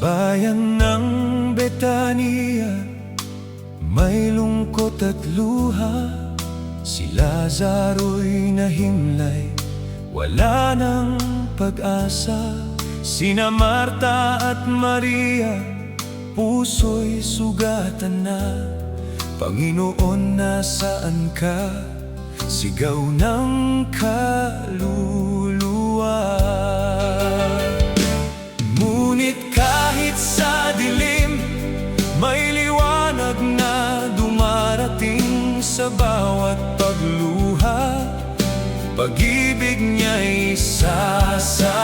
bayan ng Betania, may lungkot at luha. Si Lazaro'y nahimlay, wala nang pag-asa. Sina Marta at Maria, puso'y sugatan na. Panginoon, nasaan ka? Sigaw ng kaluluwa. Ngunit kahit sa dilim, may liwanag na dumarating sa bawat pagluha. Pag-ibig niya'y sasapit.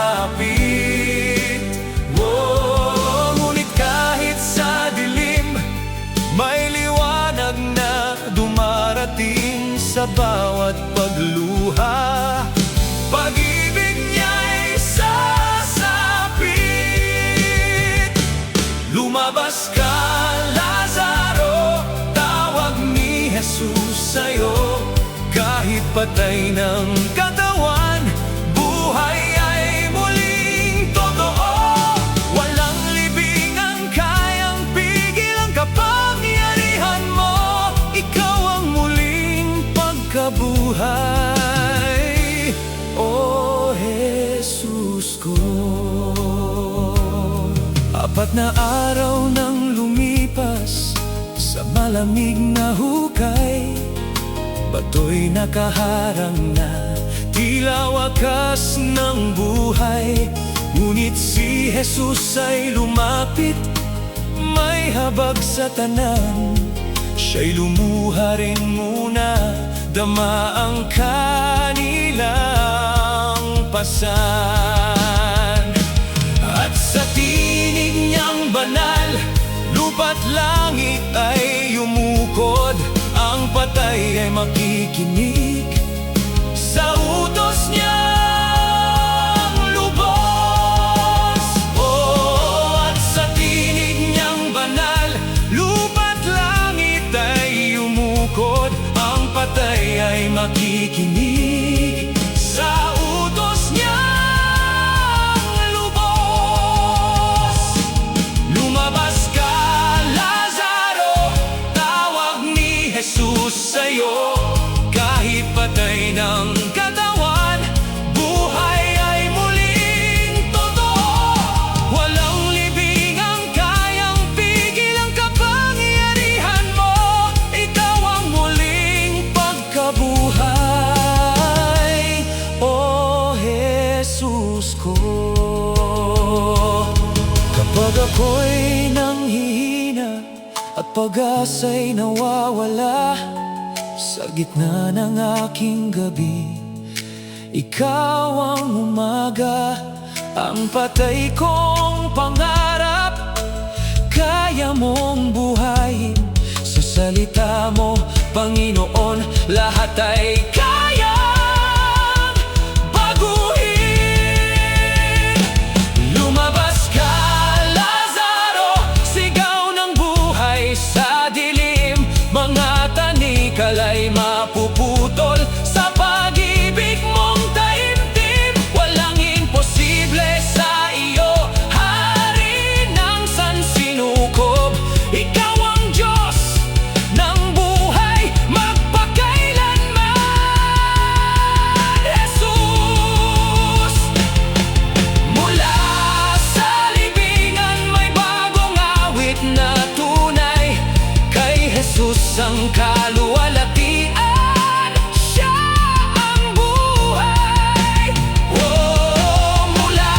Ngunit kahit sa dilim, may liwanag na dumarating sa bawat pagluha. Pag-ibig niya'y sasapit. Lumabas ka, Lazaro, tawag ni Jesus sa'yo. Kahit patay ng katawan, buhay ay muling totoo. Walang libing ang kayang pigil ang kapangyarihan mo. Ikaw ang muling pagkabuhay, O Jesus ko. 4 na araw nang lumipas sa malamig na hukay. Bato'y nakaharang na, tila wakas ng buhay. Ngunit si Jesus ay lumapit, may habag sa tanan. Siya'y lumuha rin muna, dama ang kanilang pasan. At sa tinig niyang banal, lupa't langit ay yumukod. Ang patay ay makikinig sa utos niyang lubos. At sa tinig niyang banal, lupa't langit ay yumukod. Ang patay ay makikinig sa utos niyang lubos. Lumabas ka, Lazaro, tawag ni Jesus sa'yo. Kahit patay ng katawan, buhay ay muling totoo. Walang libing ang kayang pigil ang kapangyarihan mo. Ikaw ang muling pagkabuhay, O Jesus ko. Kapag ako'y nanghihina at pag-asa'y nawawala, sa gitna ng aking gabi, ikaw ang umaga. Ang patay kong pangarap, kaya mong buhayin. Sa salita mo, Panginoon, lahat ay kayang baguhin. Lumabas ka, Lazaro, sigaw ng buhay sa dilim. Mga tanikal ay mapuputol sa pag-ibig mong taimtim. Walang imposible sa iyo, Hari ng sansinukob. Ikaw ang Diyos ng buhay magpakailanman, Jesus. Mula sa libingan may bagong awit na tunay. Kay Jesus ang kaluwalhatian, siya ang buhay. Mula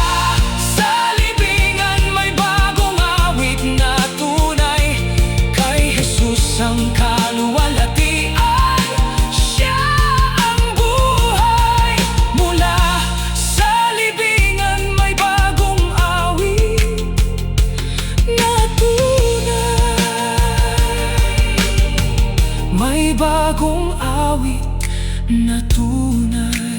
sa libingan may bagong awit na tunay. Kay Jesus ang kaluwalhatian, siya ang buhay. Mula sa libingan may bagong awit na tunay. May bagong awit na tunay.